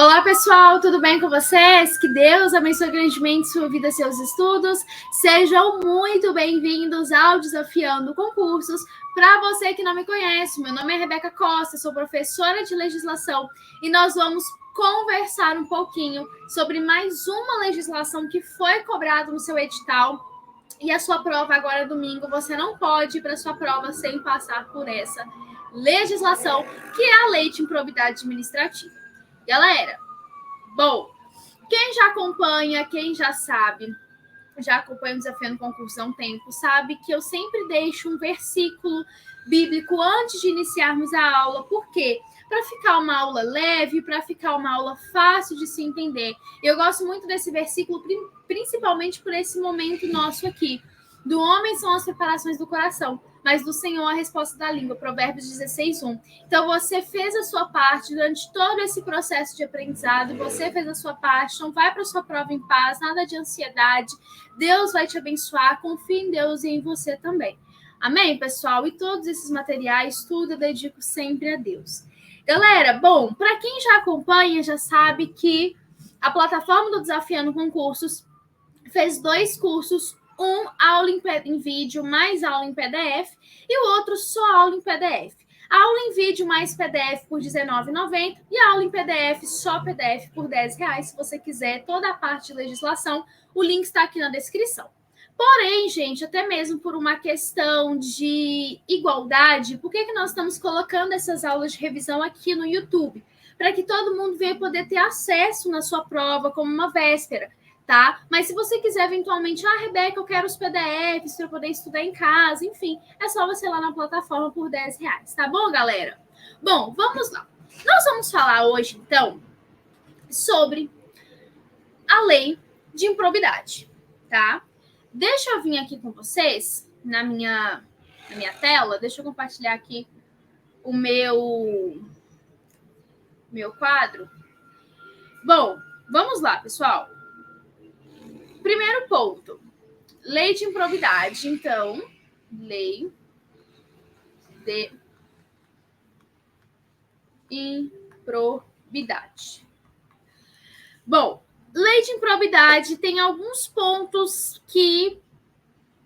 Olá, pessoal, tudo bem com vocês? Que Deus abençoe grandemente sua vida e seus estudos. Sejam muito bem-vindos ao Desafiando Concursos. Para você que não me conhece, meu nome é Rebeca Costa, sou professora de legislação e nós vamos conversar um pouquinho sobre mais uma legislação que foi cobrada no seu edital. E a sua prova agora domingo, você não pode ir para a sua prova sem passar por essa legislação, que é a Lei de Improbidade Administrativa. Galera, bom, quem já acompanha, quem já sabe, já acompanha o Desafiando Concurso há um tempo, sabe que eu sempre deixo um versículo bíblico antes de iniciarmos a aula. Por quê? Para ficar uma aula leve, para ficar uma aula fácil de se entender. Eu gosto muito desse versículo, principalmente por esse momento nosso aqui. Do homem são as preparações do coração, mas do Senhor a resposta da língua. Provérbios 16:1. Então, você fez a sua parte durante todo esse processo de aprendizado, você fez a sua parte, então vai para a sua prova em paz, nada de ansiedade. Deus vai te abençoar, confie em Deus e em você também. Amém, pessoal? E todos esses materiais, tudo eu dedico sempre a Deus. Galera, bom, para quem já acompanha, já sabe que a plataforma do Desafiando Concursos fez 2 cursos, um aula em vídeo mais aula em PDF e o outro só aula em PDF. A aula em vídeo mais PDF por R$19,90 e a aula em PDF só PDF por R$10. Se você quiser toda a parte de legislação, o link está aqui na descrição. Porém, gente, até mesmo por uma questão de igualdade, por que nós estamos colocando essas aulas de revisão aqui no YouTube? Para que todo mundo venha poder ter acesso na sua prova como uma véspera. Tá? Mas se você quiser eventualmente, Rebeca, eu quero os PDFs para eu poder estudar em casa, enfim, é só você ir lá na plataforma por R$10, tá bom, galera? Bom, vamos lá. Nós vamos falar hoje, então, sobre a lei de improbidade, tá? Deixa eu vir aqui com vocês na minha tela, deixa eu compartilhar aqui o meu quadro. Bom, vamos lá, pessoal. Primeiro ponto, lei de improbidade. Então, lei de improbidade. Bom, lei de improbidade tem alguns pontos que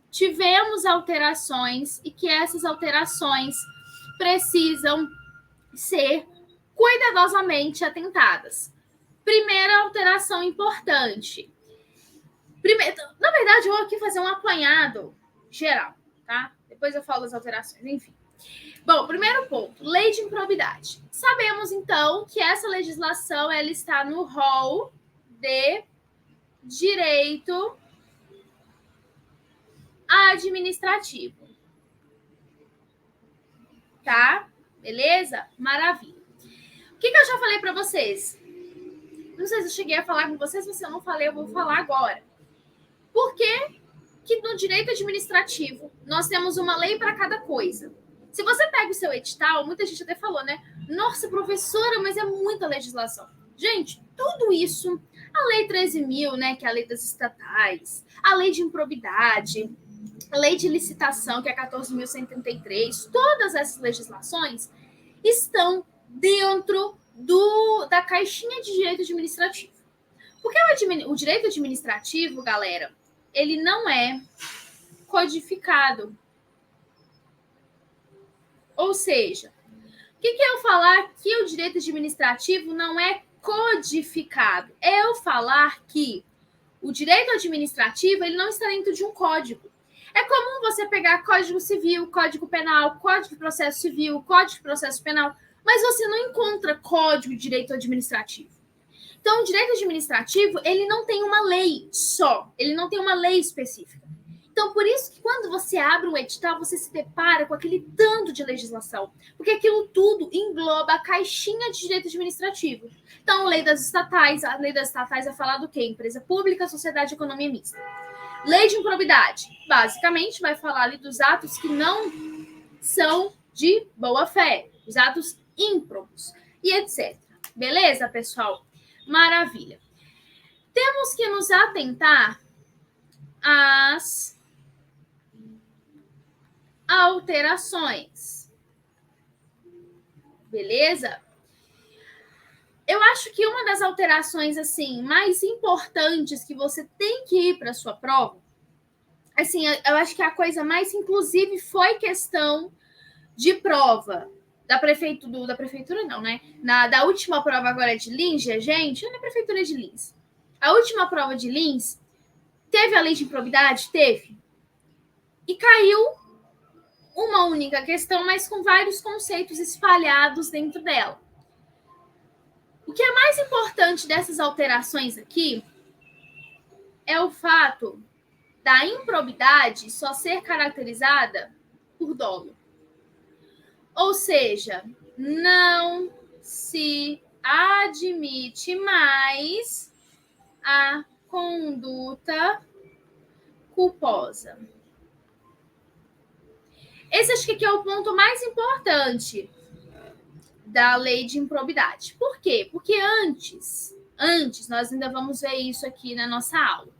tivemos alterações e que essas alterações precisam ser cuidadosamente atentadas. Primeira alteração importante. Na verdade, eu vou aqui fazer um apanhado geral, tá? Depois eu falo as alterações, enfim. Bom, primeiro ponto, lei de improbidade. Sabemos, então, que essa legislação ela está no rol de direito administrativo. Tá? Beleza? Maravilha. O que eu já falei para vocês? Não sei se eu cheguei a falar com vocês, se eu não falei, eu vou falar agora. Por que no direito administrativo nós temos uma lei para cada coisa? Se você pega o seu edital, muita gente até falou, né? Nossa, professora, mas é muita legislação. Gente, tudo isso, a Lei 13.000, né, que é a lei das estatais, a Lei de Improbidade, a Lei de Licitação, que é 14.133, todas essas legislações estão dentro da caixinha de direito administrativo. Porque o direito administrativo, galera, ele não é codificado. Ou seja, o que é eu falar que o direito administrativo não é codificado? É eu falar que o direito administrativo ele não está dentro de um código. É comum você pegar Código Civil, Código Penal, Código de Processo Civil, Código de Processo Penal, mas você não encontra Código de Direito Administrativo. Então, o direito administrativo, ele não tem uma lei só, ele não tem uma lei específica. Então, por isso que quando você abre um edital, você se depara com aquele tanto de legislação, porque aquilo tudo engloba a caixinha de direito administrativo. Então, a lei das estatais vai falar do quê? Empresa pública, sociedade, economia mista. Lei de improbidade, basicamente, vai falar ali dos atos que não são de boa-fé, os atos ímprobos e etc. Beleza, pessoal? Maravilha. Temos que nos atentar às alterações. Beleza? Eu acho que uma das alterações assim mais importantes que você tem que ir para a sua prova, assim, eu acho que a coisa mais, inclusive, foi questão de prova da prefeitura não, né? Da última prova agora de Lins, gente, não é prefeitura de Lins. A última prova de Lins teve a lei de improbidade? Teve. E caiu uma única questão, mas com vários conceitos espalhados dentro dela. O que é mais importante dessas alterações aqui é o fato da improbidade só ser caracterizada por dolo. Ou seja, não se admite mais a conduta culposa. Esse acho que aqui é o ponto mais importante da lei de improbidade. Por quê? Porque antes, nós ainda vamos ver isso aqui na nossa aula.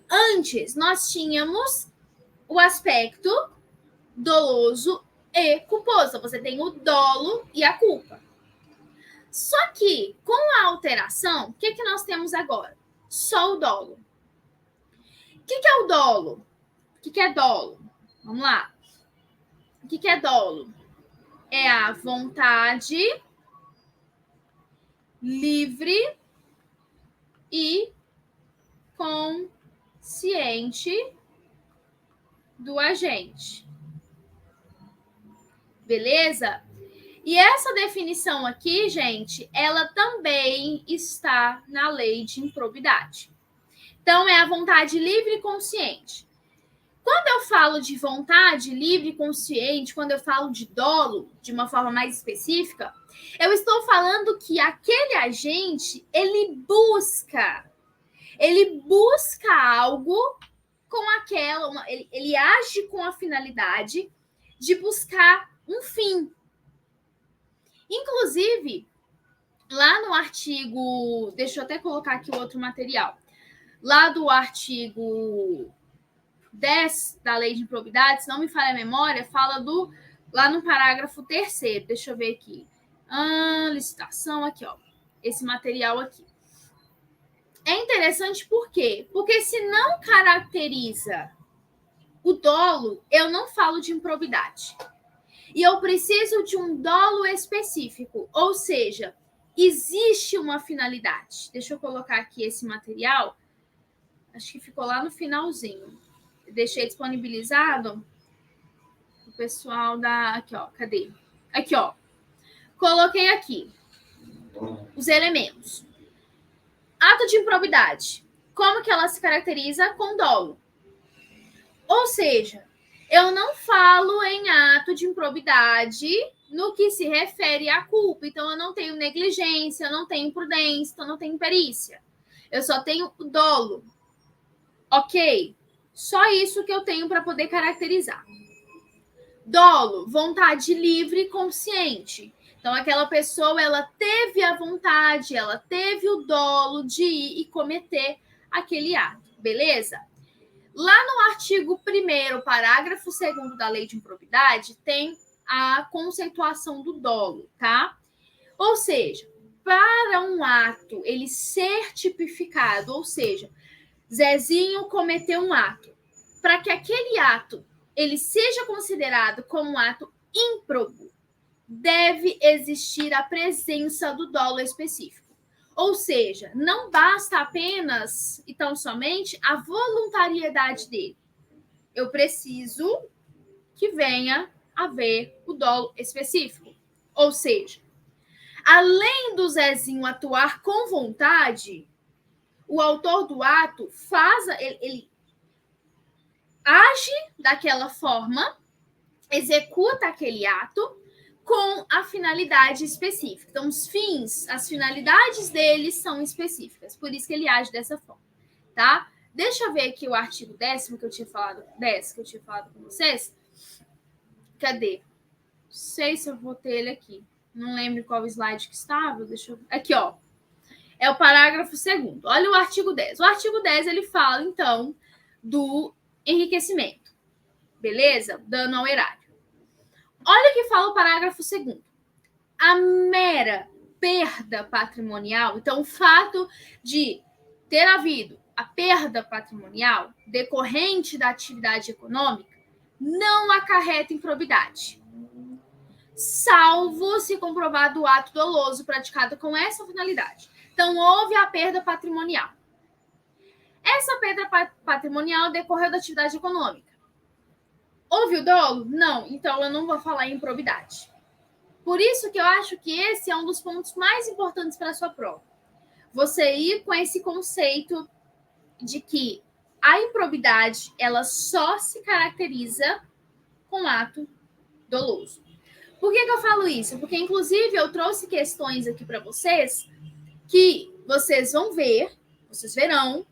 Antes, nós tínhamos o aspecto doloso e culposo. Você tem o dolo e a culpa. Só que, com a alteração, o que nós temos agora? Só o dolo. O que é o dolo? O que é dolo? Vamos lá. O que é dolo? É a vontade livre e consciente do agente. Beleza? E essa definição aqui, gente, ela também está na lei de improbidade. Então, é a vontade livre e consciente. Quando eu falo de vontade livre e consciente, quando eu falo de dolo, de uma forma mais específica, eu estou falando que aquele agente, ele busca algo com aquela, ele age com a finalidade de buscar um fim. Inclusive, lá no artigo, deixa eu até colocar aqui o outro material, lá do artigo 10 da lei de improbidade, se não me falha a memória, fala lá no parágrafo 3º, deixa eu ver aqui, licitação, aqui, ó, esse material aqui. É interessante por quê? Porque se não caracteriza o dolo, eu não falo de improbidade. E eu preciso de um dolo específico, ou seja, existe uma finalidade. Deixa eu colocar aqui esse material, acho que ficou lá no finalzinho. Deixei disponibilizado o pessoal da... Aqui, ó, cadê? Aqui, ó. Coloquei aqui os elementos. Ato de improbidade. Como que ela se caracteriza? Com dolo. Ou seja, eu não falo em ato de improbidade no que se refere à culpa. Então, eu não tenho negligência, eu não tenho imprudência, eu não tenho perícia. Eu só tenho dolo. Ok? Só isso que eu tenho para poder caracterizar. Dolo, vontade livre e consciente. Então, aquela pessoa, ela teve a vontade, ela teve o dolo de ir e cometer aquele ato. Beleza? Lá no artigo 1º, parágrafo 2º da lei de improbidade, tem a conceituação do dolo, tá? Ou seja, para um ato ele ser tipificado, ou seja, Zezinho cometeu um ato, para que aquele ato ele seja considerado como um ato ímprobo, deve existir a presença do dolo específico. Ou seja, não basta apenas e tão somente a voluntariedade dele. Eu preciso que venha a haver o dolo específico. Ou seja, além do Zezinho atuar com vontade, o autor do ato ele age daquela forma, executa aquele ato com a finalidade específica. Então, os fins, as finalidades deles são específicas, por isso que ele age dessa forma, tá? Deixa eu ver aqui o artigo 10º que eu tinha falado, 10 que eu tinha falado com vocês. Cadê? Não sei se eu vou ter ele aqui. Não lembro qual slide que estava. Deixa eu... Aqui, ó. É o parágrafo 2º. Olha o artigo 10. O artigo 10, ele fala, então, do enriquecimento. Beleza? Dano ao erário. Olha o que fala o parágrafo 2º. A mera perda patrimonial, então o fato de ter havido a perda patrimonial decorrente da atividade econômica não acarreta improbidade, salvo se comprovado o ato doloso praticado com essa finalidade. Então, houve a perda patrimonial. Essa perda patrimonial decorreu da atividade econômica. Houve o dolo? Não. Então, eu não vou falar em improbidade. Por isso que eu acho que esse é um dos pontos mais importantes para a sua prova. Você ir com esse conceito de que a improbidade, ela só se caracteriza com ato doloso. Por que eu falo isso? Porque, inclusive, eu trouxe questões aqui para vocês que vocês vão ver, vocês verão,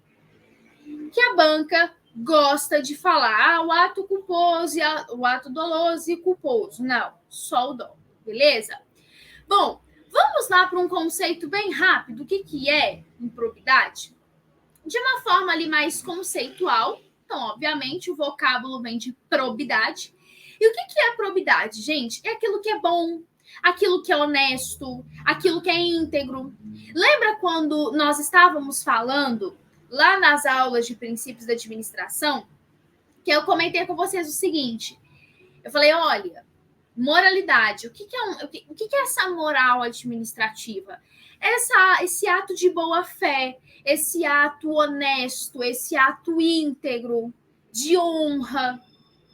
que a banca gosta de falar o ato culposo, o ato doloso e culposo. Não, só o dolo, beleza? Bom, vamos lá para um conceito bem rápido. O que é improbidade? De uma forma ali mais conceitual. Então, obviamente, o vocábulo vem de probidade. E o que é probidade, gente? É aquilo que é bom, aquilo que é honesto, aquilo que é íntegro. Lembra quando nós estávamos falando lá nas aulas de princípios da administração, que eu comentei com vocês o seguinte, eu falei, olha, moralidade, o que é essa moral administrativa? Esse ato de boa fé, esse ato honesto, esse ato íntegro, de honra.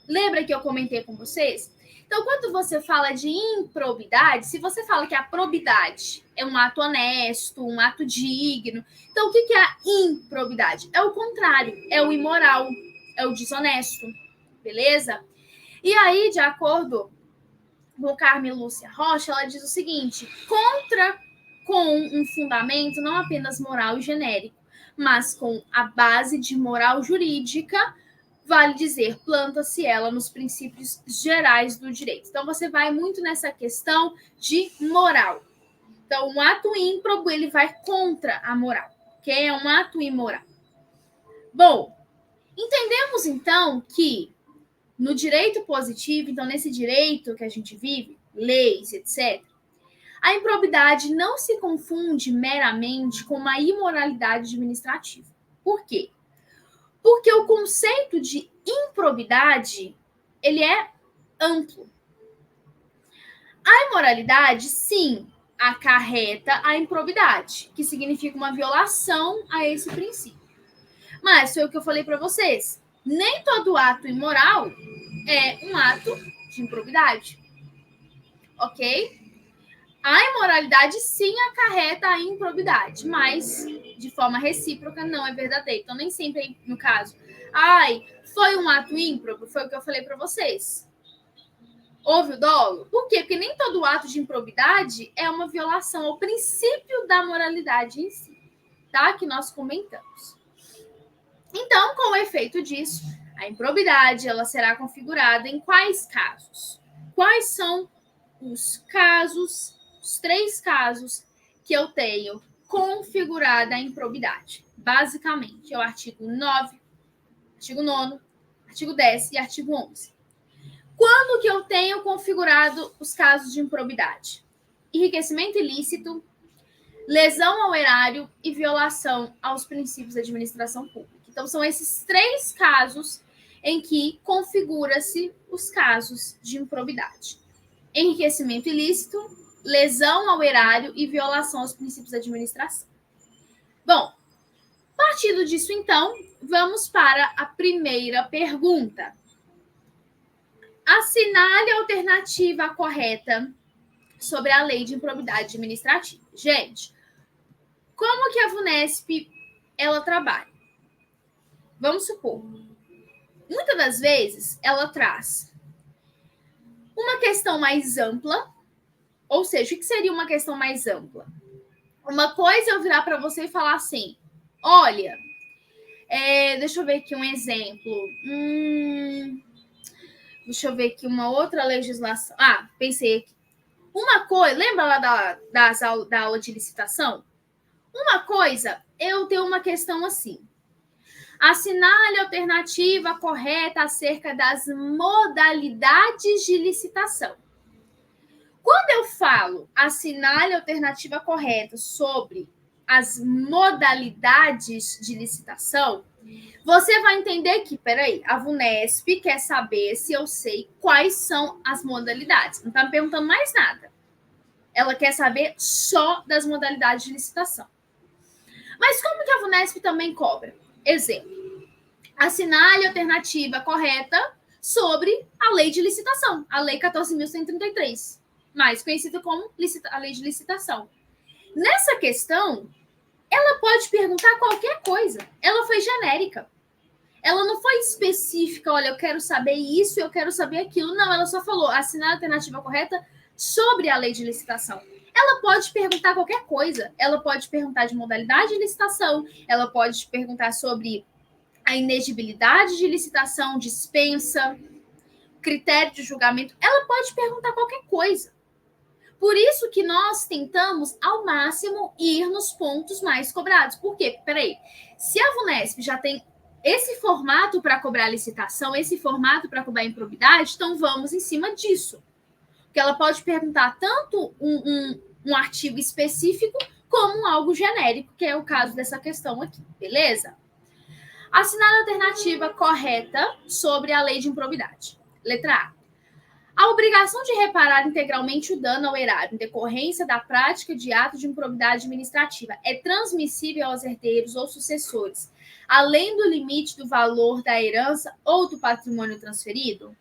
Lembra que eu comentei com vocês? Então, quando você fala de improbidade, se você fala que a probidade é um ato honesto, um ato digno, então o que é a improbidade? É o contrário, é o imoral, é o desonesto, beleza? E aí, de acordo com Carmen Lúcia Rocha, ela diz o seguinte, com um fundamento não apenas moral e genérico, mas com a base de moral jurídica, vale dizer, planta-se ela nos princípios gerais do direito. Então, você vai muito nessa questão de moral. Então, um ato ímprobo, ele vai contra a moral, que é um ato imoral. Bom, entendemos, então, que no direito positivo, então, nesse direito que a gente vive, leis, etc., a improbidade não se confunde meramente com uma imoralidade administrativa. Por quê? Porque o conceito de improbidade, ele é amplo. A imoralidade, sim, acarreta a improbidade, que significa uma violação a esse princípio. Mas foi o que eu falei para vocês. Nem todo ato imoral é um ato de improbidade. Ok? A imoralidade, sim, acarreta a improbidade, mas de forma recíproca não é verdadeira. Então, nem sempre, no caso, foi um ato ímprobo, foi o que eu falei para vocês. Houve o dolo? Por quê? Porque nem todo ato de improbidade é uma violação ao princípio da moralidade em si, tá? Que nós comentamos. Então, com o efeito disso, a improbidade ela será configurada em quais casos? Quais são os casos, os 3 casos que eu tenho configurada a improbidade? Basicamente, é o artigo 9, artigo 9, artigo 10 e artigo 11. Quando que eu tenho configurado os casos de improbidade? Enriquecimento ilícito, lesão ao erário e violação aos princípios da administração pública. Então, são esses 3 casos em que configura-se os casos de improbidade. Enriquecimento ilícito, lesão ao erário e violação aos princípios da administração. Bom, partindo disso, então, vamos para a primeira pergunta. Assinale a alternativa correta sobre a lei de improbidade administrativa. Gente, como que a VUNESP ela trabalha? Vamos supor, muitas das vezes ela traz uma questão mais ampla, ou seja, o que seria uma questão mais ampla? Uma coisa é eu virar para você e falar assim, olha, deixa eu ver aqui um exemplo. Deixa eu ver aqui uma outra legislação. Pensei aqui. Uma coisa, lembra lá da aula de licitação? Uma coisa, eu tenho uma questão assim. Assinale a alternativa correta acerca das modalidades de licitação. Quando eu falo assinale a alternativa correta sobre as modalidades de licitação, você vai entender que, peraí, a VUNESP quer saber se eu sei quais são as modalidades. Não está me perguntando mais nada. Ela quer saber só das modalidades de licitação. Mas como que a VUNESP também cobra? Exemplo, assinale a alternativa correta sobre a lei de licitação, a lei 14.133, mais conhecida como a lei de licitação. Nessa questão, ela pode perguntar qualquer coisa. Ela foi genérica. Ela não foi específica, olha, eu quero saber isso, eu quero saber aquilo. Não, ela só falou, assinar a alternativa correta sobre a lei de licitação. Ela pode perguntar qualquer coisa. Ela pode perguntar de modalidade de licitação, ela pode perguntar sobre a inegibilidade de licitação, dispensa, critério de julgamento. Ela pode perguntar qualquer coisa. Por isso que nós tentamos, ao máximo, ir nos pontos mais cobrados. Por quê? Peraí, se a VUNESP já tem esse formato para cobrar licitação, esse formato para cobrar improbidade, então vamos em cima disso. Porque ela pode perguntar tanto um artigo específico como algo genérico, que é o caso dessa questão aqui, beleza? Assinar a alternativa correta sobre a lei de improbidade. Letra A. A obrigação de reparar integralmente o dano ao erário em decorrência da prática de ato de improbidade administrativa é transmissível aos herdeiros ou sucessores, além do limite do valor da herança ou do patrimônio transferido?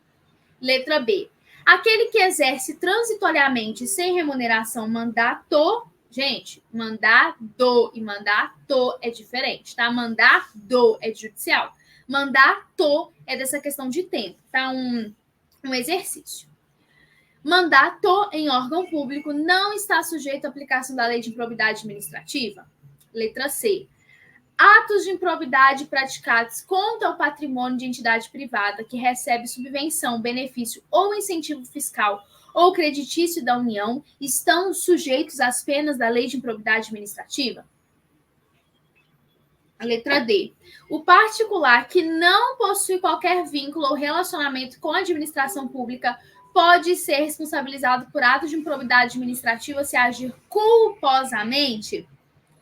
Letra B. Aquele que exerce transitoriamente sem remuneração mandato, gente, mandado e mandato é diferente, tá? Mandado é judicial. Mandato é dessa questão de tempo, tá? Um exercício. Mandato em órgão público não está sujeito à aplicação da lei de improbidade administrativa? Letra C. Atos de improbidade praticados contra o patrimônio de entidade privada que recebe subvenção, benefício ou incentivo fiscal ou creditício da União estão sujeitos às penas da lei de improbidade administrativa? A letra D. O particular que não possui qualquer vínculo ou relacionamento com a administração pública pode ser responsabilizado por atos de improbidade administrativa se agir culposamente?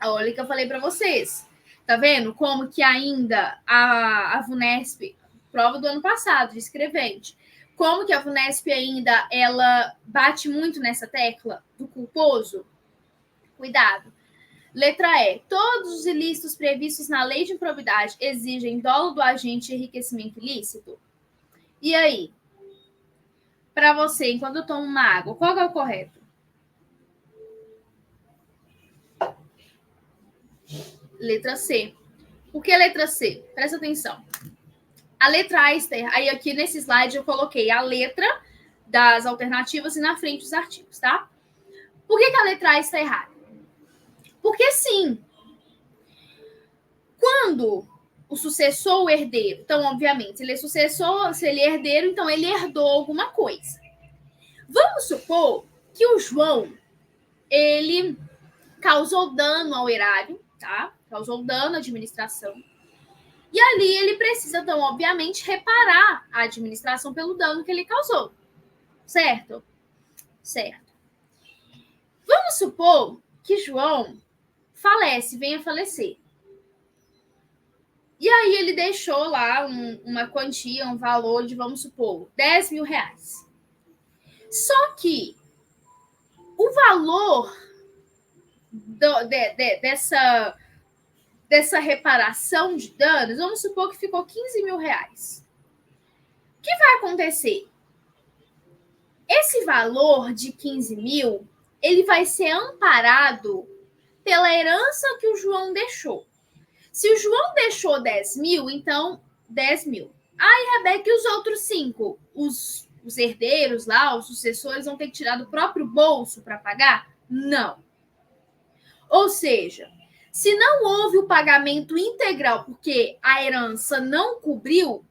Olha o que eu falei para vocês. Tá vendo como que ainda a VUNESP, prova do ano passado, de escrevente, como que a VUNESP ainda, ela bate muito nessa tecla do culposo? Cuidado. Letra E. Todos os ilícitos previstos na lei de improbidade exigem dolo do agente e enriquecimento ilícito? E aí? Para você, enquanto eu tomo uma água, qual é o correto? Letra C. Por que letra C? Presta atenção. A letra A está errada. Aí aqui nesse slide eu coloquei a letra das alternativas e na frente os artigos, tá? Por que a letra A está errada? Porque sim, quando o sucessor ou herdeiro, então obviamente, se ele é sucessor, se ele é herdeiro, então ele herdou alguma coisa. Vamos supor que o João, ele causou dano ao erário, tá? Causou dano à administração. E ali ele precisa, então, obviamente, reparar a administração pelo dano que ele causou. Certo? Certo. Vamos supor que João falece, venha a falecer. E aí ele deixou lá uma quantia, um valor de, vamos supor, 10 mil reais. Só que o valor dessa reparação de danos, vamos supor que ficou 15 mil reais. O que vai acontecer? Esse valor de 15 mil, ele vai ser amparado pela herança que o João deixou. Se o João deixou 10 mil, então 10 mil. Aí, Rebeca, e os outros 5? Os herdeiros lá, os sucessores, vão ter que tirar do próprio bolso para pagar? Não. Ou seja, se não houve o pagamento integral porque a herança não cobriu,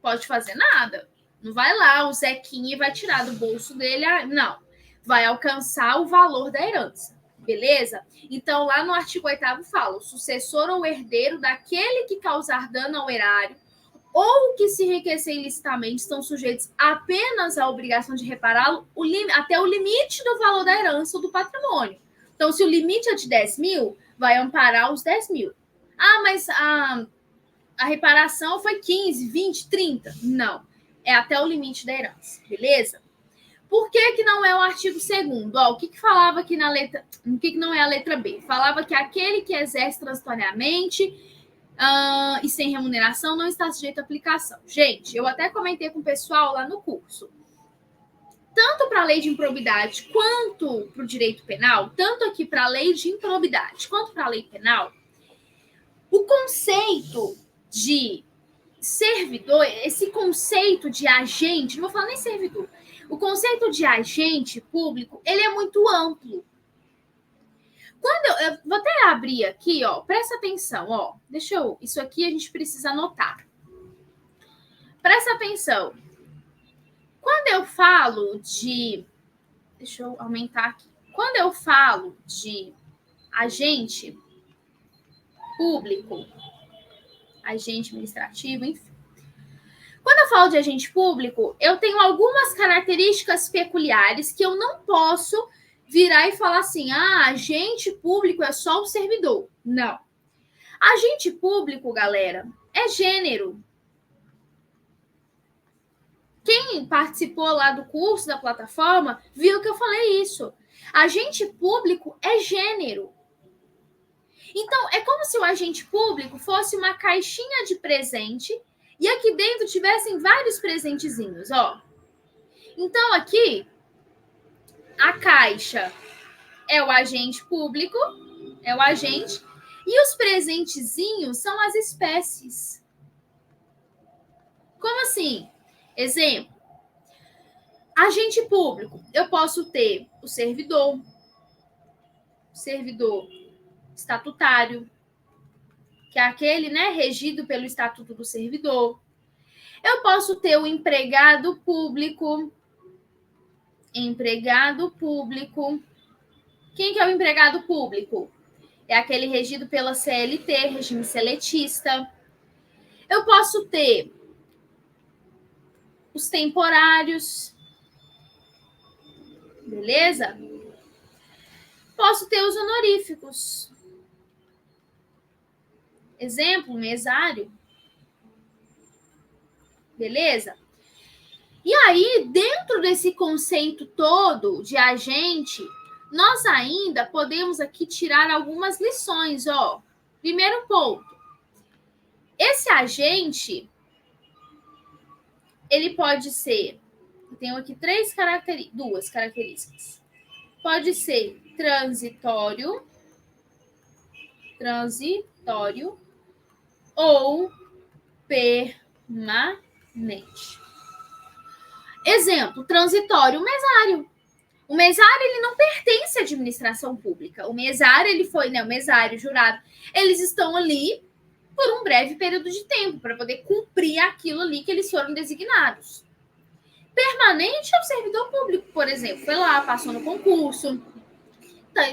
pode fazer nada. Não vai lá o Zequinha e vai tirar do bolso dele. Não. Vai alcançar o valor da herança. Beleza? Então, lá no artigo 8º fala, o sucessor ou herdeiro daquele que causar dano ao erário ou que se enriquecer ilicitamente estão sujeitos apenas à obrigação de repará-lo até o limite do valor da herança ou do patrimônio. Então, se o limite é de 10 mil, vai amparar os 10 mil. Ah, mas a reparação foi 15, 20, 30. Não, é até o limite da herança, beleza? Por que não é o artigo 2º? O que falava aqui na letra... O que não é a letra B? Falava que aquele que exerce transitoriamente e sem remuneração não está sujeito à aplicação. Gente, eu até comentei com o pessoal lá no curso. Tanto para a lei de improbidade quanto para o direito penal, tanto aqui para a lei de improbidade quanto para a lei penal, o conceito de servidor, esse conceito de agente, não vou falar nem servidor, o conceito de agente público, ele é muito amplo. Quando eu vou até abrir aqui, ó, presta atenção, ó. Isso aqui a gente precisa anotar. Presta atenção. Quando eu falo de... Deixa eu aumentar aqui. Quando eu falo de agente público, agente administrativo, enfim. Quando eu falo de agente público, eu tenho algumas características peculiares que eu não posso virar e falar assim, agente público é só o servidor. Não. Agente público, galera, é gênero. Quem participou lá do curso da plataforma viu que eu falei isso. Agente público é gênero. Então, é como se o agente público fosse uma caixinha de presente e aqui dentro tivessem vários presentezinhos, ó. Então, aqui, a caixa é o agente público, é o agente, e os presentezinhos são as espécies. Como assim? Exemplo, agente público, eu posso ter o servidor estatutário, que é aquele, né, regido pelo Estatuto do Servidor. Eu posso ter o empregado público. Empregado público. Quem que é o empregado público? É aquele regido pela CLT, regime seletista. Eu posso ter os temporários. Beleza? Posso ter os honoríficos. Exemplo, mesário. Beleza? E aí, dentro desse conceito todo de agente, nós ainda podemos aqui tirar algumas lições, ó. Primeiro ponto. Esse agente, ele pode ser, eu tenho aqui duas características. Pode ser transitório ou permanente. Exemplo, transitório, o mesário. O mesário, ele não pertence à administração pública. O mesário, o mesário, jurado, eles estão ali por um breve período de tempo, para poder cumprir aquilo ali que eles foram designados. Permanente é o servidor público, por exemplo. Foi lá, passou no concurso,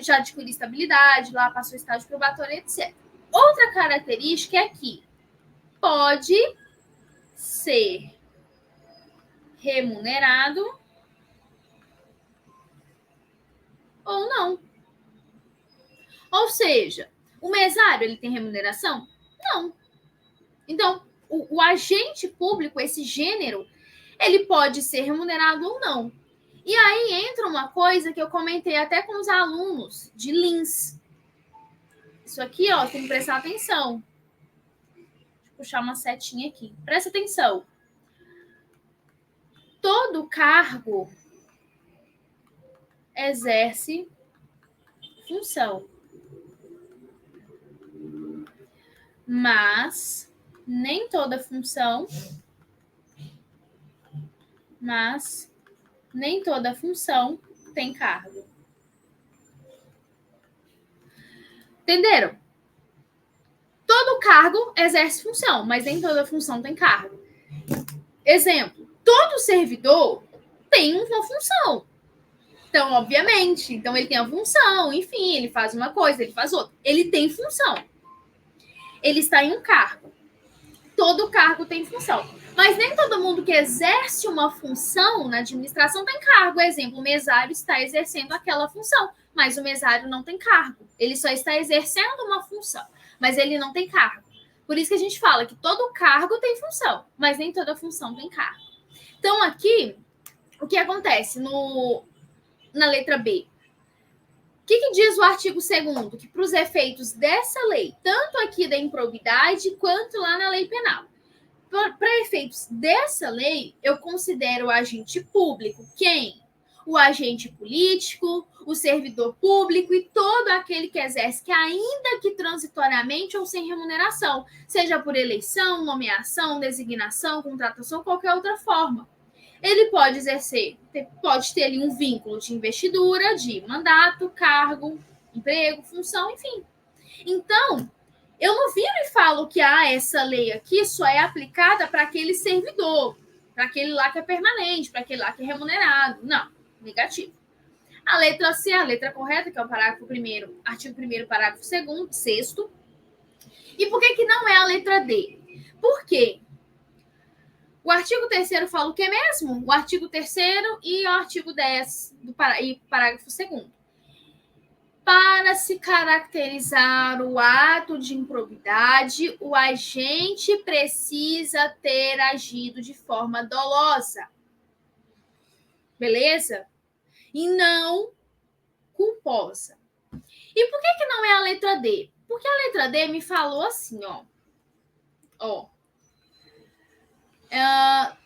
já adquiriu estabilidade, lá passou estágio probatório, etc. Outra característica é que pode ser remunerado ou não. Ou seja, o mesário, ele tem remuneração? Não. Então, o agente público, esse gênero, ele pode ser remunerado ou não. E aí entra uma coisa que eu comentei até com os alunos de Lins. Isso aqui, ó, tem que prestar atenção. Deixa eu puxar uma setinha aqui. Presta atenção. Todo cargo exerce função. Mas nem toda função tem cargo. Entenderam? Todo cargo exerce função, mas nem toda função tem cargo. Exemplo, todo servidor tem uma função. Então, obviamente, ele tem a função, enfim, ele faz uma coisa, ele faz outra. Ele tem função. Ele está em um cargo. todo cargo tem função. Mas nem todo mundo que exerce uma função na administração tem cargo. Exemplo, o mesário está exercendo aquela função, mas o mesário não tem cargo. Ele só está exercendo uma função, mas ele não tem cargo. Por isso que a gente fala que todo cargo tem função, mas nem toda função tem cargo. Então, aqui, o que acontece na letra B? O que diz o artigo 2º? Que para os efeitos dessa lei, tanto aqui da improbidade quanto lá na lei penal, para efeitos dessa lei, eu considero o agente público quem? O agente político, o servidor público e todo aquele que exerce, que ainda que transitoriamente ou sem remuneração, seja por eleição, nomeação, designação, contratação, qualquer outra forma. Ele pode exercer, pode ter ali um vínculo de investidura, de mandato, cargo, emprego, função, enfim. Então, eu não viro e falo que essa lei aqui só é aplicada para aquele servidor, para aquele lá que é permanente, para aquele lá que é remunerado. Não, negativo. A letra C, a letra correta, que é o parágrafo 1º, artigo 1º, parágrafo 2º, 6º. E por que não é a letra D? Por quê? O artigo 3º fala o que mesmo? O artigo 3º e o artigo 10 e parágrafo 2º. Para se caracterizar o ato de improbidade, o agente precisa ter agido de forma dolosa. Beleza? E não culposa. E por que não é a letra D? Porque a letra D me falou assim,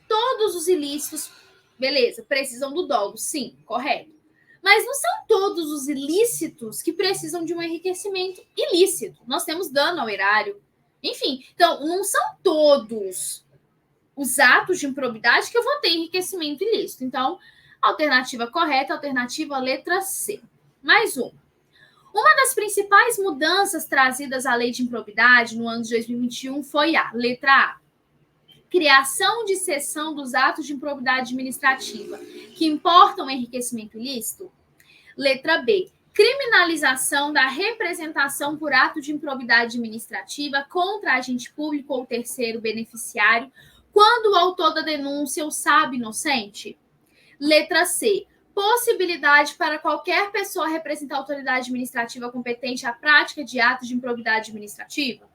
todos os ilícitos, beleza, precisam do dolo, sim, correto. Mas não são todos os ilícitos que precisam de um enriquecimento ilícito. Nós temos dano ao erário. Enfim, então, não são todos os atos de improbidade que eu vou ter enriquecimento ilícito. Então, alternativa correta, alternativa letra C. Mais uma. Uma das principais mudanças trazidas à lei de improbidade no ano de 2021 foi a letra A. Criação de seção dos atos de improbidade administrativa que importam enriquecimento ilícito. Letra B. Criminalização da representação por ato de improbidade administrativa contra agente público ou terceiro beneficiário quando o autor da denúncia o sabe inocente. Letra C. Possibilidade para qualquer pessoa representar a autoridade administrativa competente à prática de atos de improbidade administrativa.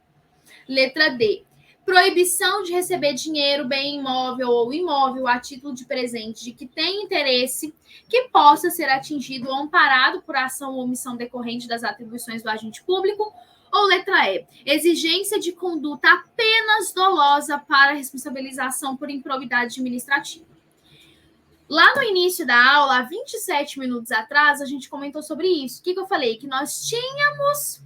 Letra D. Proibição de receber dinheiro, bem imóvel ou imóvel a título de presente de que tem interesse que possa ser atingido ou amparado por ação ou omissão decorrente das atribuições do agente público. Ou letra E. Exigência de conduta apenas dolosa para responsabilização por improbidade administrativa. Lá no início da aula, há 27 minutos atrás, a gente comentou sobre isso. O que eu falei? Que nós tínhamos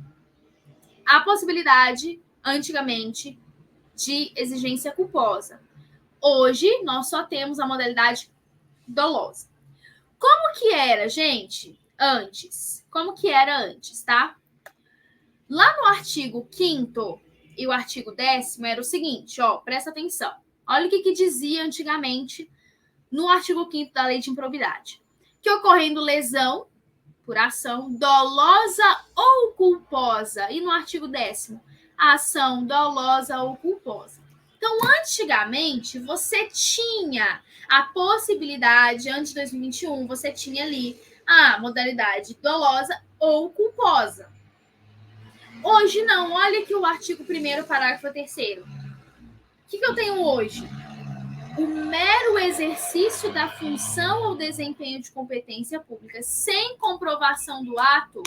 a possibilidade, antigamente, de exigência culposa. Hoje, nós só temos a modalidade dolosa. Como que era, gente, antes? Como que era antes, tá? Lá no artigo 5º e o artigo 10º era o seguinte, presta atenção. Olha o que dizia antigamente no artigo 5º da Lei de Improbidade. Que ocorrendo lesão por ação dolosa ou culposa. E no artigo 10º, ação dolosa ou culposa. Então, antigamente, você tinha a possibilidade, antes de 2021, você tinha ali a modalidade dolosa ou culposa. Hoje, não. Olha aqui o artigo 1º, parágrafo 3º. O que eu tenho hoje? O mero exercício da função ou desempenho de competência pública sem comprovação do ato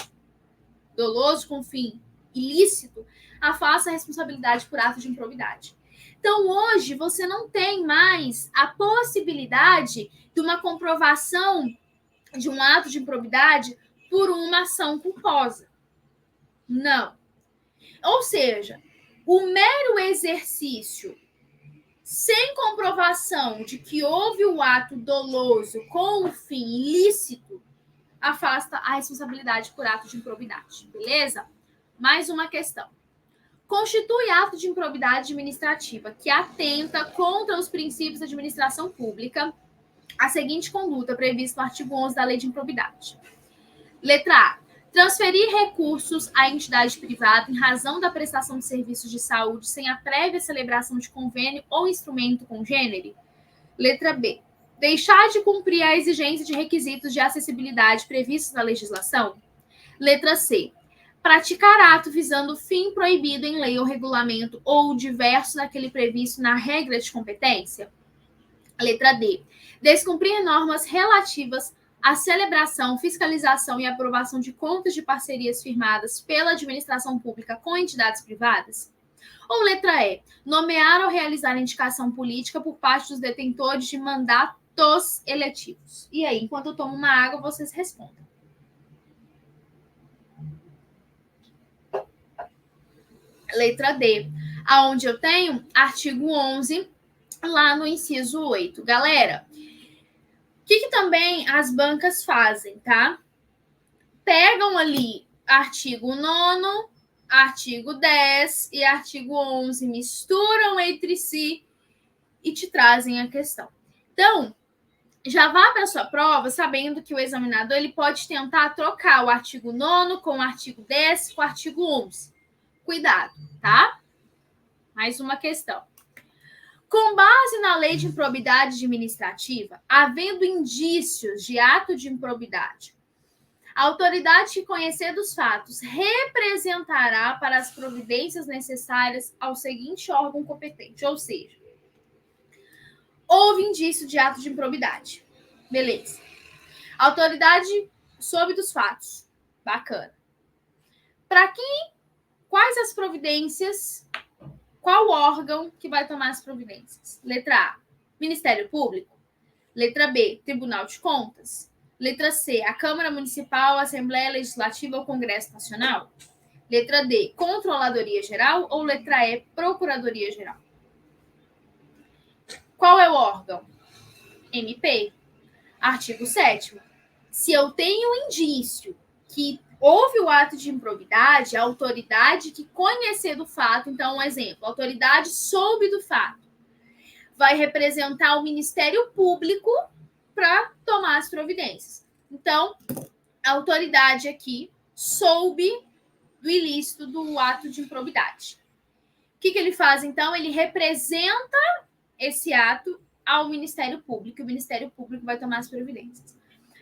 doloso com fim ilícito afasta a responsabilidade por ato de improbidade. Então, hoje, você não tem mais a possibilidade de uma comprovação de um ato de improbidade por uma ação culposa. Não. Ou seja, o mero exercício sem comprovação de que houve o ato doloso com o fim ilícito afasta a responsabilidade por ato de improbidade. Beleza? Mais uma questão. Constitui ato de improbidade administrativa que atenta contra os princípios da administração pública a seguinte conduta prevista no artigo 11 da Lei de Improbidade. Letra A. Transferir recursos à entidade privada em razão da prestação de serviços de saúde sem a prévia celebração de convênio ou instrumento congênere. Letra B. Deixar de cumprir a exigência de requisitos de acessibilidade previstos na legislação. Letra C. Praticar ato visando fim proibido em lei ou regulamento ou diverso daquele previsto na regra de competência. Letra D. Descumprir normas relativas à celebração, fiscalização e aprovação de contas de parcerias firmadas pela administração pública com entidades privadas. Ou letra E. Nomear ou realizar indicação política por parte dos detentores de mandatos eletivos. E aí, enquanto eu tomo uma água, vocês respondem. Letra D, aonde eu tenho artigo 11, lá no inciso 8. Galera, o que também as bancas fazem, tá? Pegam ali artigo 9º, artigo 10 e artigo 11, misturam entre si e te trazem a questão. Então, já vá para a sua prova sabendo que o examinador ele pode tentar trocar o artigo 9º com o artigo 10 com o artigo 11. Cuidado, tá? Mais uma questão. Com base na lei de improbidade administrativa, havendo indícios de ato de improbidade, a autoridade que conhecer dos fatos representará para as providências necessárias ao seguinte órgão competente, ou seja, houve indício de ato de improbidade. Beleza. A autoridade soube dos fatos. Bacana. Para quem? Quais as providências? Qual órgão que vai tomar as providências? Letra A, Ministério Público. Letra B, Tribunal de Contas. Letra C, a Câmara Municipal, Assembleia Legislativa ou Congresso Nacional. Letra D, Controladoria Geral. Ou letra E, Procuradoria Geral. Qual é o órgão? MP. Artigo 7º. Se eu tenho indício que houve o ato de improbidade, a autoridade que conhecer do fato, então, um exemplo, a autoridade soube do fato, vai representar o Ministério Público para tomar as providências. Então, a autoridade aqui soube do ilícito do ato de improbidade. O que ele faz, então? Ele representa esse ato ao Ministério Público, e o Ministério Público vai tomar as providências.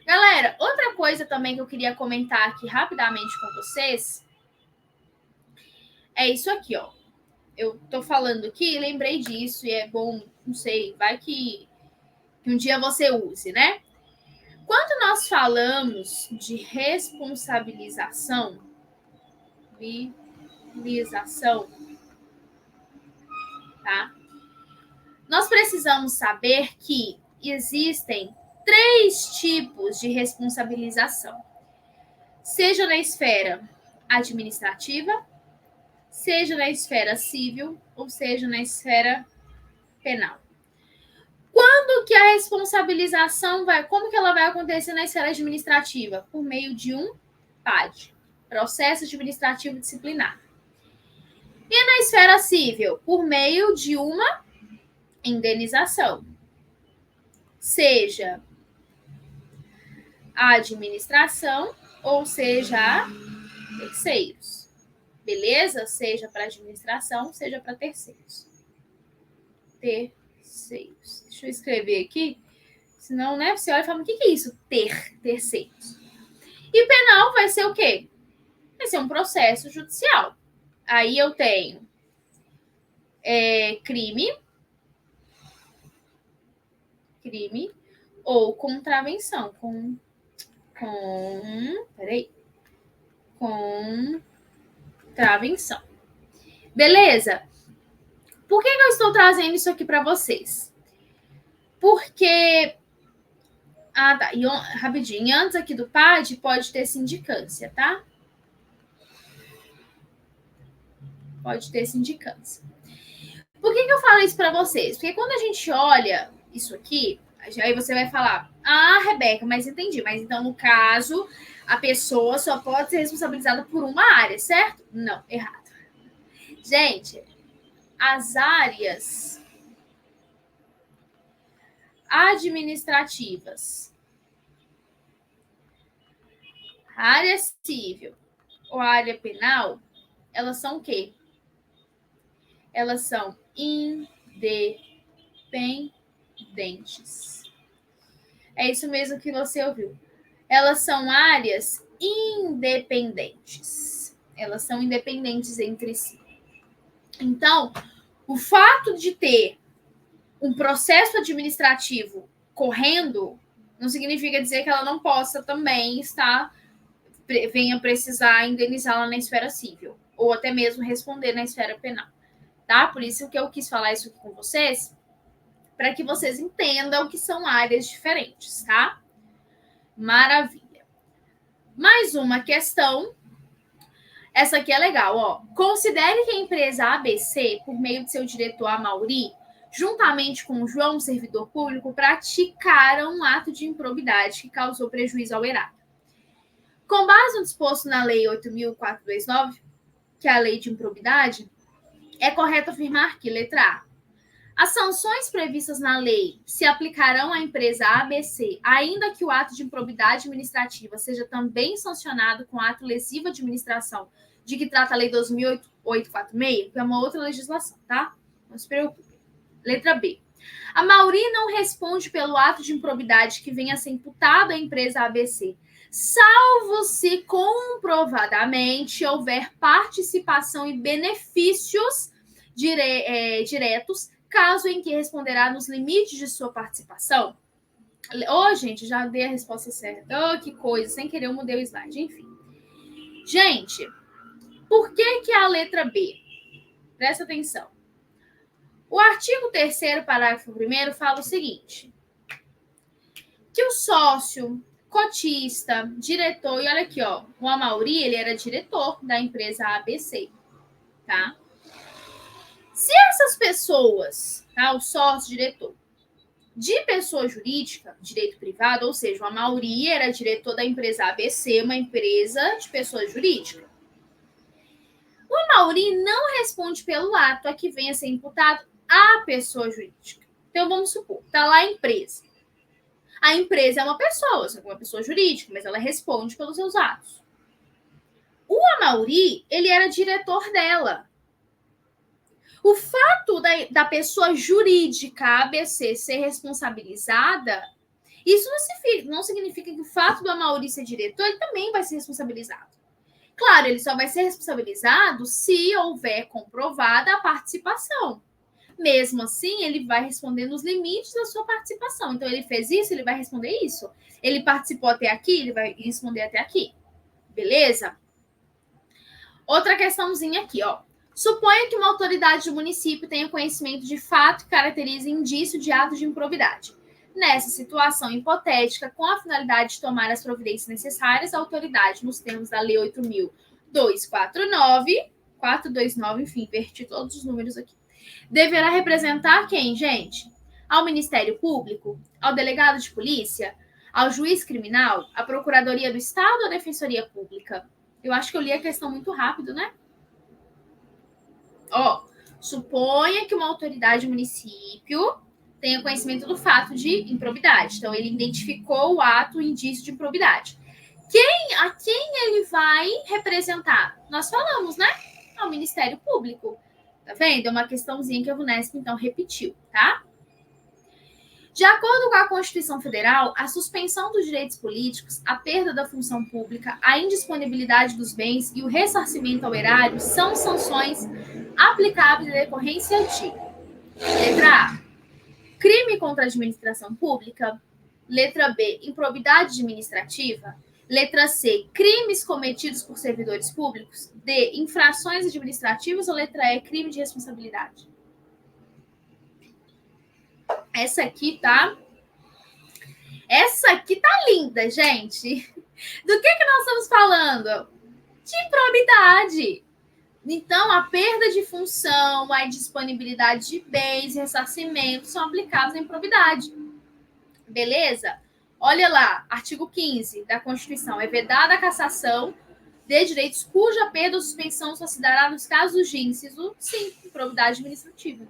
Galera, outra coisa também que eu queria comentar aqui rapidamente com vocês é isso aqui, ó. Eu tô falando aqui, lembrei disso e é bom, não sei, vai que um dia você use, né? Quando nós falamos de responsabilização, tá? Nós precisamos saber que existem 3 tipos de responsabilização. Seja na esfera administrativa, seja na esfera civil, ou seja na esfera penal. Quando que a responsabilização como que ela vai acontecer na esfera administrativa? Por meio de um PAD, Processo Administrativo Disciplinar. E na esfera civil? Por meio de uma indenização. Seja a administração ou seja a terceiros. Beleza? Seja para administração, seja para terceiros. Terceiros. Deixa eu escrever aqui. Senão, né, você olha e fala, o que é isso? Terceiros. E penal vai ser o quê? Vai ser um processo judicial. Aí eu tenho crime ou contravenção. Contravenção. Beleza? Por que eu estou trazendo isso aqui para vocês? Porque... Ah, tá. E rapidinho, antes aqui do PAD, pode ter sindicância, tá? Pode ter sindicância. Por que eu falo isso para vocês? Porque quando a gente olha isso aqui, aí você vai falar, Rebeca, mas entendi. Mas então, no caso, a pessoa só pode ser responsabilizada por uma área, certo? Não, errado. Gente, as áreas administrativas A área civil ou a área penal, elas são o quê? Elas são independentes. É isso mesmo que você ouviu. Elas são áreas independentes. Elas são independentes entre si. Então, o fato de ter um processo administrativo correndo não significa dizer que ela não possa também venha precisar indenizá-la na esfera civil, ou até mesmo responder na esfera penal, tá? Por isso que eu quis falar isso aqui com vocês, para que vocês entendam que são áreas diferentes, tá? Maravilha. Mais uma questão. Essa aqui é legal, ó. Considere que a empresa ABC, por meio de seu diretor Amaury, juntamente com o João, servidor público, praticaram um ato de improbidade que causou prejuízo ao erário. Com base no disposto na Lei 8.429, que é a lei de improbidade, é correto afirmar que, letra A, as sanções previstas na lei se aplicarão à empresa ABC, ainda que o ato de improbidade administrativa seja também sancionado com ato lesivo de administração, de que trata a Lei 2.846, que é uma outra legislação, tá? Não se preocupe. Letra B. A Amaury não responde pelo ato de improbidade que venha a ser imputado à empresa ABC, salvo se comprovadamente houver participação e benefícios diretos, caso em que responderá nos limites de sua participação. Gente, já dei a resposta certa. Que coisa, sem querer eu mudei o slide, enfim. Gente, por que a letra B? Presta atenção. O artigo 3º, parágrafo 1º, fala o seguinte, que o sócio, cotista, diretor, e olha aqui, ó, o Amaury, ele era diretor da empresa ABC, tá? Se essas pessoas, tá, o sócio, diretor, de pessoa jurídica, direito privado, ou seja, o Amaury era diretor da empresa ABC, uma empresa de pessoa jurídica. O Amaury não responde pelo ato a que venha a ser imputado à pessoa jurídica. Então, vamos supor, tá lá a empresa. A empresa é uma pessoa jurídica, mas ela responde pelos seus atos. O Amaury, ele era diretor dela. O fato da pessoa jurídica ABC ser responsabilizada, isso não significa que o fato do Amaury ser diretor, ele também vai ser responsabilizado. Claro, ele só vai ser responsabilizado se houver comprovada a participação. Mesmo assim, ele vai responder nos limites da sua participação. Então, ele fez isso, ele vai responder isso. Ele participou até aqui, ele vai responder até aqui. Beleza? Outra questãozinha aqui, ó. Suponha que uma autoridade do município tenha conhecimento de fato que caracteriza indício de ato de improbidade. Nessa situação hipotética, com a finalidade de tomar as providências necessárias, a autoridade, nos termos da Lei 8.249, 429, enfim, inverti todos os números aqui, deverá representar quem, gente? Ao Ministério Público, ao delegado de polícia, ao juiz criminal, à Procuradoria do Estado ou à Defensoria Pública? Eu acho que eu li a questão muito rápido, né? Ó, suponha que uma autoridade do município tenha conhecimento do fato de improbidade. Então, ele identificou o ato, o indício de improbidade. A quem ele vai representar? Nós falamos, né? Ao Ministério Público. Tá vendo? É uma questãozinha que a Vunesp, então, repetiu, tá? De acordo com a Constituição Federal, a suspensão dos direitos políticos, a perda da função pública, a indisponibilidade dos bens e o ressarcimento ao erário são sanções aplicáveis em decorrência de: letra A, crime contra a administração pública; letra B, improbidade administrativa; letra C, crimes cometidos por servidores públicos; D, infrações administrativas; ou letra E, crime de responsabilidade? Essa aqui tá linda, gente. Do que nós estamos falando? De improbidade. Então, a perda de função, a indisponibilidade de bens, ressarcimento são aplicados à improbidade. Beleza? Olha lá, artigo 15 da Constituição. É vedada a cassação de direitos cuja perda ou suspensão só se dará nos casos de inciso, sim, improbidade administrativa.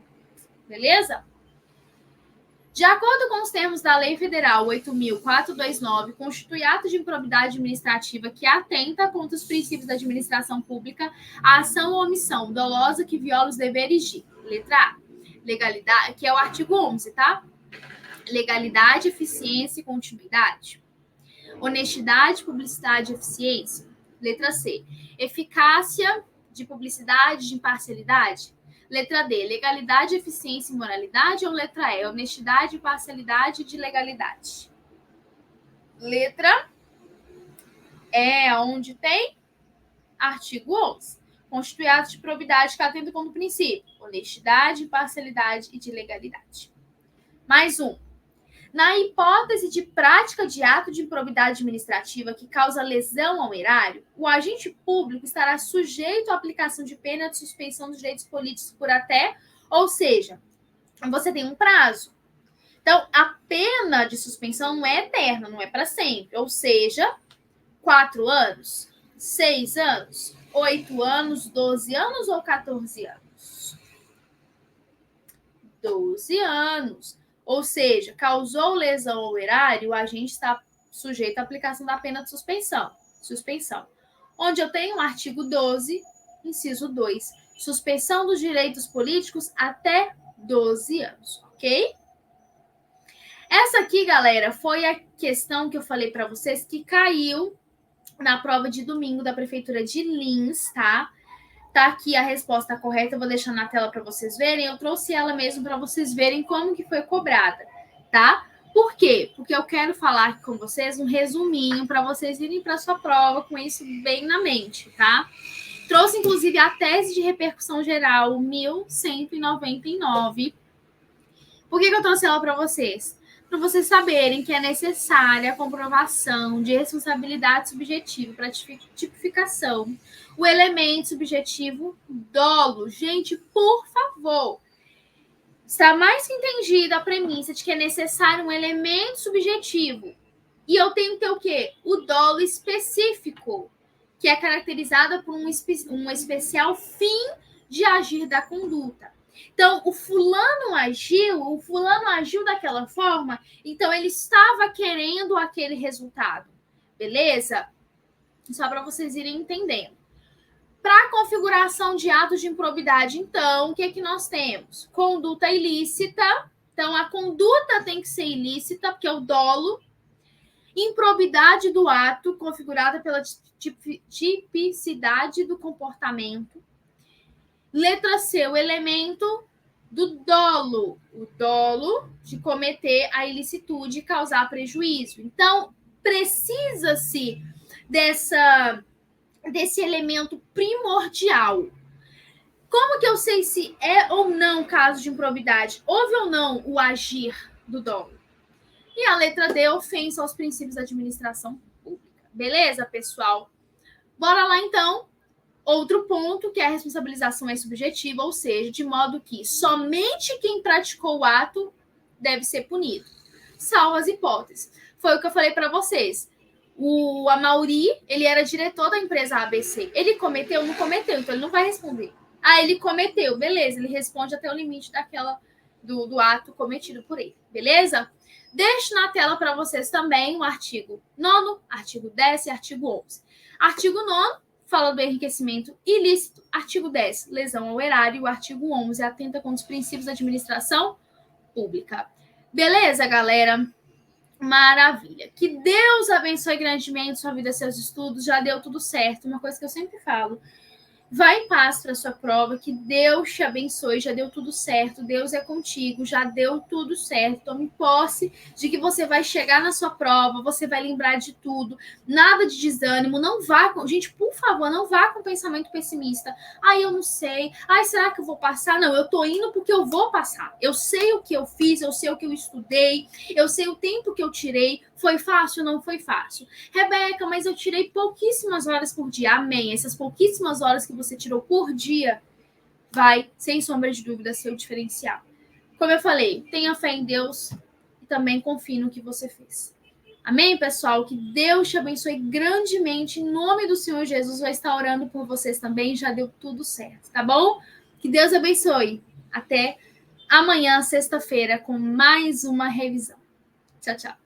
Beleza? De acordo com os termos da Lei Federal 8.429, constitui ato de improbidade administrativa que atenta contra os princípios da administração pública a ação ou omissão dolosa que viola os deveres de, letra A, legalidade, que é o artigo 11, tá? Legalidade, eficiência e continuidade. Honestidade, publicidade e eficiência. Letra C, eficácia de publicidade, de imparcialidade. Letra D, legalidade, eficiência e moralidade. Ou letra E, honestidade, imparcialidade e de legalidade. Letra E, onde tem artigo 11. Constitui ato de probidade que atenta contra o princípio. Honestidade, imparcialidade e de legalidade. Mais um. Na hipótese de prática de ato de improbidade administrativa que causa lesão ao erário, o agente público estará sujeito à aplicação de pena de suspensão dos direitos políticos por até, ou seja, você tem um prazo. Então, a pena de suspensão não é eterna, não é para sempre. Ou seja, 4 anos, 6 anos, 8 anos, 12 anos ou 14 anos? 12 anos. Ou seja, causou lesão ao erário, o agente está sujeito à aplicação da pena de suspensão. Onde eu tenho o artigo 12, inciso 2, suspensão dos direitos políticos até 12 anos, ok? Essa aqui, galera, foi a questão que eu falei para vocês que caiu na prova de domingo da Prefeitura de Lins, tá? Tá aqui a resposta correta, eu vou deixar na tela para vocês verem. Eu trouxe ela mesmo para vocês verem como que foi cobrada, tá? Por quê? Porque eu quero falar aqui com vocês um resuminho para vocês irem para sua prova com isso bem na mente, tá? Trouxe, inclusive, a tese de repercussão geral 1199. Por que eu trouxe ela para vocês? Para vocês saberem que é necessária a comprovação de responsabilidade subjetiva para tipificação. O elemento subjetivo dolo. Gente, por favor, está mais que entendida a premissa de que é necessário um elemento subjetivo. E eu tenho que ter o quê? O dolo específico, que é caracterizada por um especial fim de agir da conduta. Então, o fulano agiu daquela forma, então ele estava querendo aquele resultado. Beleza? Só para vocês irem entendendo. Para a configuração de atos de improbidade, então, o que é que nós temos? Conduta ilícita. Então, a conduta tem que ser ilícita, porque é o dolo. Improbidade do ato, configurada pela tipicidade do comportamento. Letra C, o elemento do dolo. O dolo de cometer a ilicitude e causar prejuízo. Então, precisa-se desse elemento primordial. Como que eu sei se é ou não caso de improbidade? Houve ou não o agir do dolo? E a letra D, ofensa aos princípios da administração pública. Beleza, pessoal? Bora lá, então. Outro ponto, que é a responsabilização é subjetiva, ou seja, de modo que somente quem praticou o ato deve ser punido, salvo as hipóteses. Foi o que eu falei para vocês. O Amaury, ele era diretor da empresa ABC. Ele cometeu? Não cometeu, então ele não vai responder. Ah, ele cometeu, beleza, ele responde até o limite do ato cometido por ele, beleza? Deixo na tela para vocês também o artigo 9º, artigo 10 e artigo 11. Artigo 9º, fala do enriquecimento ilícito. Artigo 10, lesão ao erário. O artigo 11, atenta contra os princípios da administração pública. Beleza, galera? Maravilha. Que Deus abençoe grandemente sua vida, seus estudos. Já deu tudo certo. Uma coisa que eu sempre falo. Vai em paz para a sua prova, que Deus te abençoe, já deu tudo certo, Deus é contigo, já deu tudo certo. Tome posse de que você vai chegar na sua prova, você vai lembrar de tudo, nada de desânimo, não vá com... Gente, por favor, não vá com pensamento pessimista. Ai, eu não sei, ai, será que eu vou passar? Não, eu tô indo porque eu vou passar. Eu sei o que eu fiz, eu sei o que eu estudei, eu sei o tempo que eu tirei. Foi fácil ou não foi fácil? Rebeca, mas eu tirei pouquíssimas horas por dia. Amém. Essas pouquíssimas horas que você tirou por dia vai, sem sombra de dúvida, ser o diferencial. Como eu falei, tenha fé em Deus e também confie no que você fez. Amém, pessoal? Que Deus te abençoe grandemente. Em nome do Senhor Jesus, vai estar orando por vocês também. Já deu tudo certo, tá bom? Que Deus abençoe. Até amanhã, sexta-feira, com mais uma revisão. Tchau, tchau.